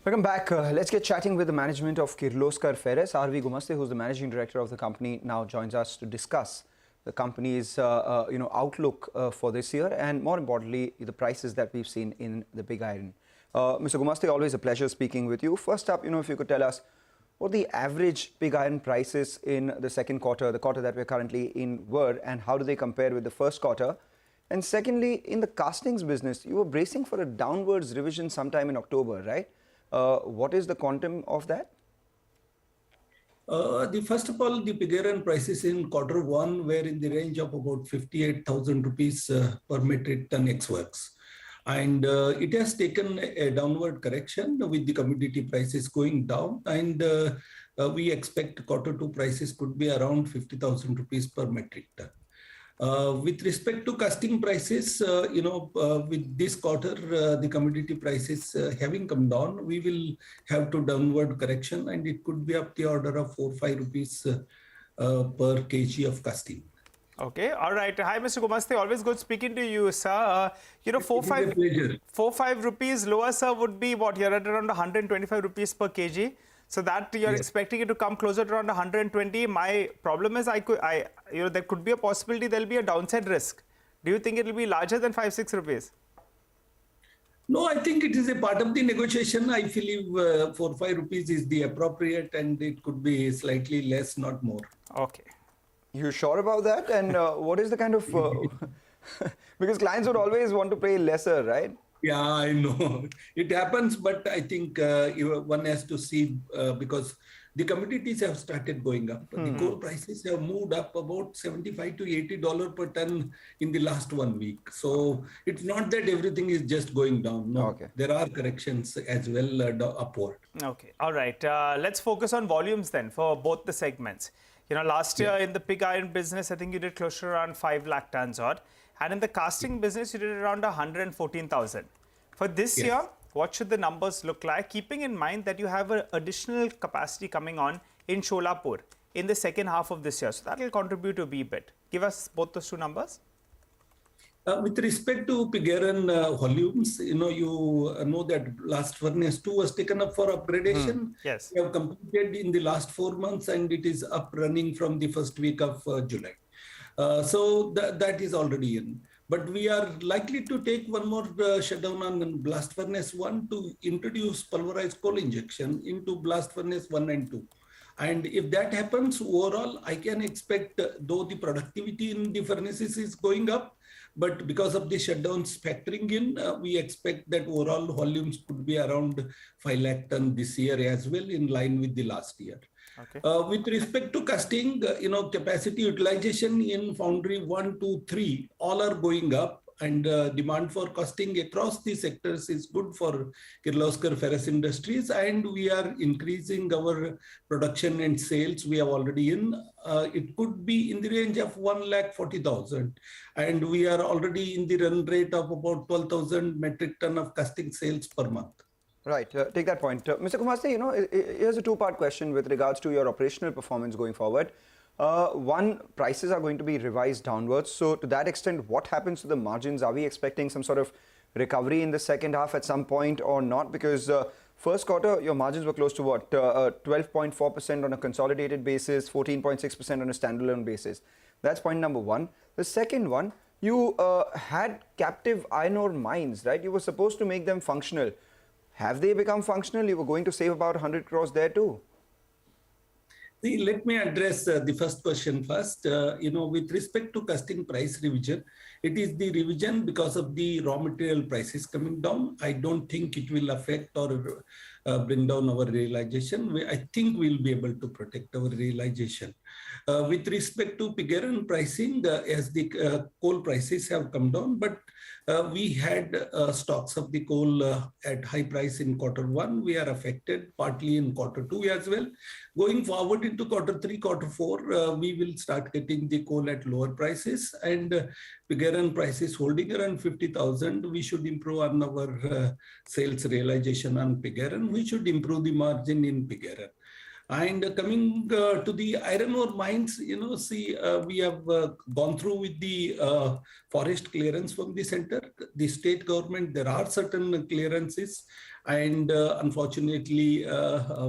Welcome back. Let's get chatting with the management of Kirloskar Ferrous. Gumaste, who's the managing director of the company, now joins us to discuss the company's outlook for this year and, more importantly, the prices that we've seen in the pig iron. Mr. Gumaste, always a pleasure speaking with you. First up, if you could tell us what the average pig iron prices in the second quarter, the quarter that we're currently in, were, and how do they compare with the first quarter? And secondly, in the castings business, you were bracing for a downwards revision sometime in October, right? What is the quantum of that? First of all, the pig iron prices in quarter one were in the range of about 58,000 rupees per metric ton ex-works. And it has taken a downward correction with the commodity prices going down. And we expect quarter two prices could be around 50,000 rupees per metric ton. With respect to casting prices, with this quarter, the commodity prices having come down, we will have to downward correction, and it could be up the order of 4-5 rupees per kg of casting. Okay, all right. Hi, Mr. Gumaste. Always good speaking to you, sir. 4-5 rupees lower, sir, would be what? You're at around 125 rupees per kg. So that you're expecting it to come closer to around 120. My problem is, there could be a possibility there'll be a downside risk. Do you think it will be larger than 5-6 rupees? No, I think it is a part of the negotiation. I believe 4-5 rupees is the appropriate, and it could be slightly less, not more. Okay. You sure about that? And what is the kind of because clients would always want to pay lesser, right? Yeah, I know. It happens, but I think one has to see because the commodities have started going up. The coal prices have moved up about $75 to $80 per ton in the last 1 week. So it's not that everything is just going down. No, okay. There are corrections as well upward. Okay, all right. Let's focus on volumes then for both the segments. Last year in the pig iron business, I think you did close to around 5 lakh tons odd. And in the casting business, you did around 114,000. For this year, what should the numbers look like, keeping in mind that you have an additional capacity coming on in Sholapur in the second half of this year? So that will contribute to a wee bit. Give us both those two numbers. With respect to pig iron volumes, you know that blast furnace 2 was taken up for upgradation. Yes. We have completed in the last 4 months, and it is up running from the first week of July. So that is already in. But we are likely to take one more shutdown on blast furnace 1 to introduce pulverized coal injection into blast furnace 1 and 2. And if that happens, overall, I can expect, though the productivity in the furnaces is going up, but because of the shutdowns factoring in, we expect that overall volumes could be around 5 lakh ton this year as well, in line with the last year. Okay. With respect to casting, capacity utilization in foundry 1, 2, 3, all are going up. And demand for casting across the sectors is good for Kirloskar Ferrous Industries, and we are increasing our production and sales. We have already in. It could be in the range of 1,40,000, and we are already in the run rate of about 12,000 metric ton of casting sales per month. Right. Take that point. Mr. Gumaste, here's a two-part question with regards to your operational performance going forward. One, prices are going to be revised downwards. So to that extent, what happens to the margins? Are we expecting some sort of recovery in the second half at some point or not? Because first quarter, your margins were close to what? 12.4% on a consolidated basis, 14.6% on a standalone basis. That's point number one. The second one, you had captive iron ore mines, right? You were supposed to make them functional. Have they become functional? You were going to save about 100 crores there too. Let me address the first question first. With respect to casting price revision, it is the revision because of the raw material prices coming down. I don't think it will affect or bring down our realization. I think we'll be able to protect our realization. With respect to pig iron pricing, as the coal prices have come down, but we had stocks of the coal at high price in quarter one. We are affected partly in quarter two as well. Going forward into quarter three, quarter four, we will start getting the coal at lower prices, and pig iron prices holding around 50,000. We should improve on our sales realization on pig iron. We should improve the margin in pig iron. And coming to the iron ore mines, see, we have gone through with the forest clearance from the center, the state government. There are certain clearances, and unfortunately,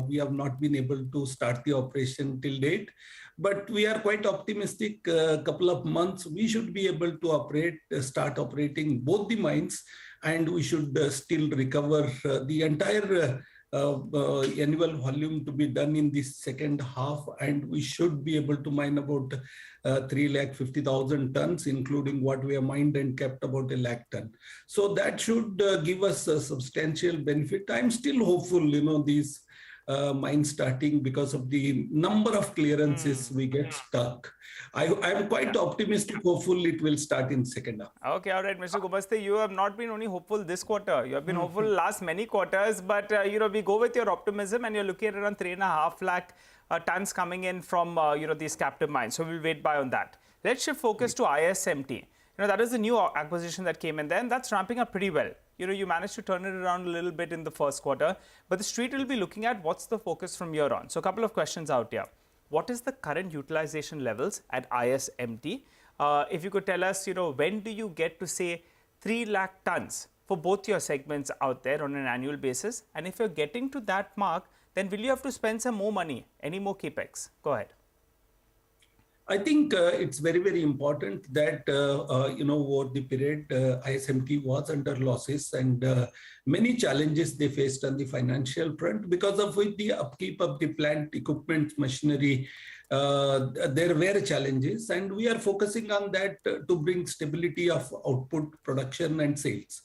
we have not been able to start the operation till date. But we are quite optimistic. A couple of months, we should be able to start operating both the mines, and we should still recover the entire annual volume to be done in the second half, and we should be able to mine about 350,000 tons, including what we have mined and kept about 1 lakh ton. So that should give us a substantial benefit. I'm still hopeful, these mines starting, because of the number of clearances we get stuck. I'm quite optimistic, hopeful it will start in second half. Okay, all right, Mr. Gumaste, you have not been only hopeful this quarter. You have been hopeful last many quarters, but we go with your optimism, and you're looking at around 3.5 lakh tons coming in from these captive mines. So we'll wait by on that. Let's shift focus to ISMT. That is the new acquisition that came in there, and that's ramping up pretty well. You managed to turn it around a little bit in the first quarter, but the street will be looking at what's the focus from here on. So a couple of questions out here. What is the current utilization levels at ISMT? If you could tell us, when do you get to say 3 lakh tons for both your segments out there on an annual basis? And if you're getting to that mark, then will you have to spend some more money, any more capex? Go ahead. I think it's very, very important that, over the period, ISMT was under losses, and many challenges they faced on the financial front, because of which the upkeep of the plant, equipment, machinery, there were challenges, and we are focusing on that to bring stability of output, production and sales.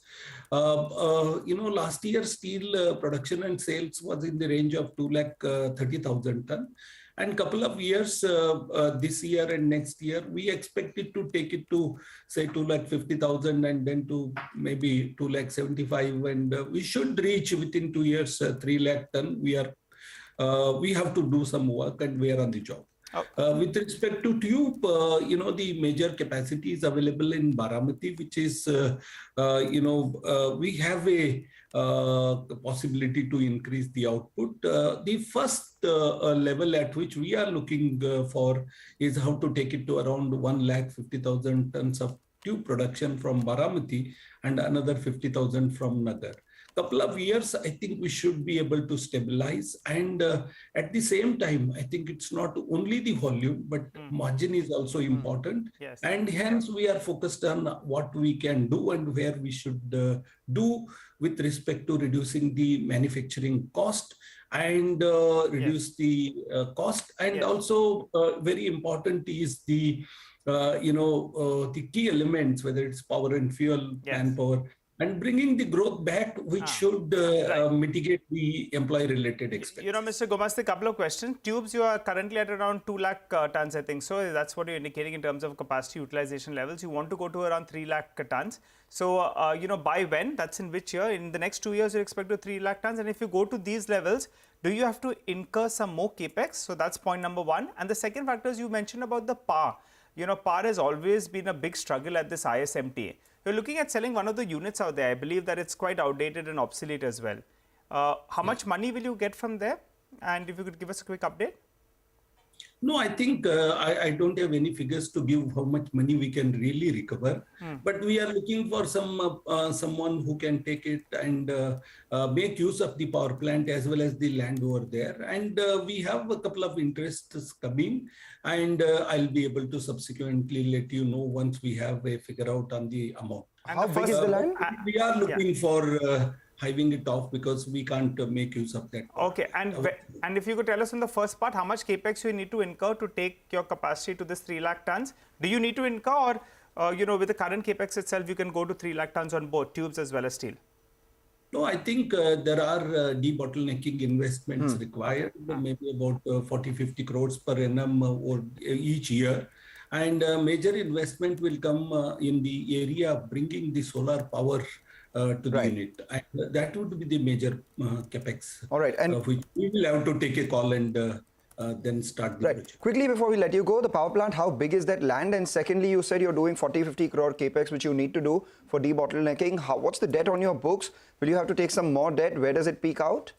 Last year steel production and sales was in the range of 230,000 tons. And couple of years, this year and next year, we expect it to take it to say 250,000 and then to maybe 275,000, and we should reach within 2 years 3 lakh ton. We have to do some work, and we are on the job. With respect to tube, the major capacity is available in Baramati, which is, we have a possibility to increase the output. The first level at which we are looking for is how to take it to around 150,000 tons of tube production from Baramati and another 50,000 from Nagar. Couple of years, I think we should be able to stabilize, and at the same time, I think it's not only the volume, but margin is also important. Yes. And hence we are focused on what we can do and where we should do with respect to reducing the manufacturing cost and reduce the cost. And also very important is the the key elements, whether it's power and fuel, manpower, and bringing the growth back, which should mitigate the employee-related expenses. Mr. Gumaste, a couple of questions. Tubes, you are currently at around 2 lakh tons, I think. So that's what you're indicating in terms of capacity utilization levels. You want to go to around 3 lakh tons. So, by when? That's in which year? In the next 2 years, you expect to 3 lakh tons. And if you go to these levels, do you have to incur some more capex? So that's point number one. And the second factor is you mentioned about the power. Power has always been a big struggle at this ISMT. You're looking at selling one of the units out there. I believe that it's quite outdated and obsolete as well. How much money will you get from there? And if you could give us a quick update. No, I think I don't have any figures to give how much money we can really recover. But we are looking for someone who can take it and make use of the power plant as well as the land over there. And we have a couple of interests coming, and I'll be able to subsequently let you know once we have a figure out on the amount. How big is the land? We are looking for hiving it off because we can't make use of that. Okay, and if you could tell us in the first part, how much capex you need to incur to take your capacity to this 3 lakh tons? Do you need to incur, or with the current capex itself, you can go to 3 lakh tons on both tubes as well as steel? No, I think there are debottlenecking investments required, maybe about 40-50 crores per annum or each year. And major investment will come in the area of bringing the solar power to the unit. And that would be the major capex. All right. And which we will have to take a call and then start the project. Quickly before we let you go, the power plant, how big is that land? And secondly, you said you're doing 40-50 crore capex, which you need to do for debottlenecking. What's the debt on your books? Will you have to take some more debt? Where does it peak out?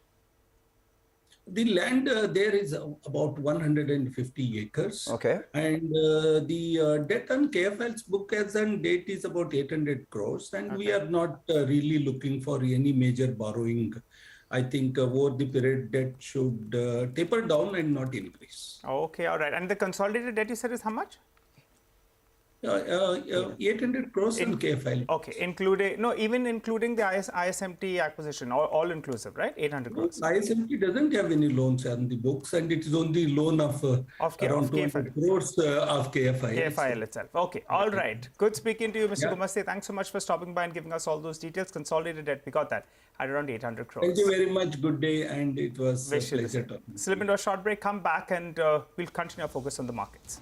The land there is about 150 acres. Okay. And the debt on KFL's book as on date is about 800 crores. And we are not really looking for any major borrowing. I think over the period, debt should taper down and not increase. Okay, all right. And the consolidated debt you said is how much? 800 crores in KFL. Okay, even including the ISMT acquisition, all inclusive, right? 800 crores. ISMT doesn't have any loans on the books, and it is only loan of around 200 crores of KFIL. KFIL itself. Okay, all right. Good speaking to you, Mr. Gumaste. Thanks so much for stopping by and giving us all those details. Consolidated debt, we got that at around 800 crores. Thank you very much. Good day, and it was a pleasure talking. Slip into a short break, come back, and we'll continue our focus on the markets.